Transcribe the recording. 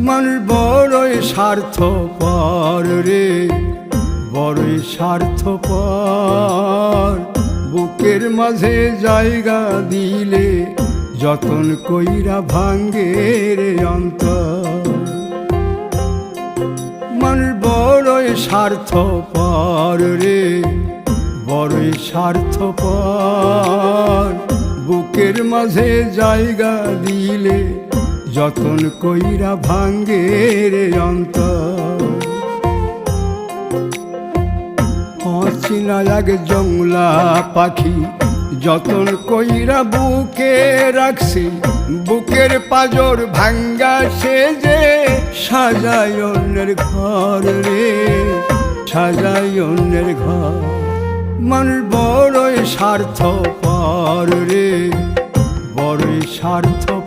মানুষ বড়ই স্বার্থপর রে, বড়ই স্বার্থপর। বুকের মাঝে জায়গা দিলে যতন কইরা ভাঙ্গে রে অন্তর। মানুষ বড়ই স্বার্থপর রে, বড়ই স্বার্থপর। বুকের মাঝে জায়গা দিলে যতন কইরা ভাঙ্গে রে অন্তর। অচিনা এক জংলা পাখি যতন কইরা বুকে রাখছি, বুকের পাজর ভাঙ্গা সে যে সাজায় অন্যের ঘর রে, সাজায় অন্যের ঘর। মানুষ বড়ই স্বার্থপর রে, বড়ই স্বার্থপর।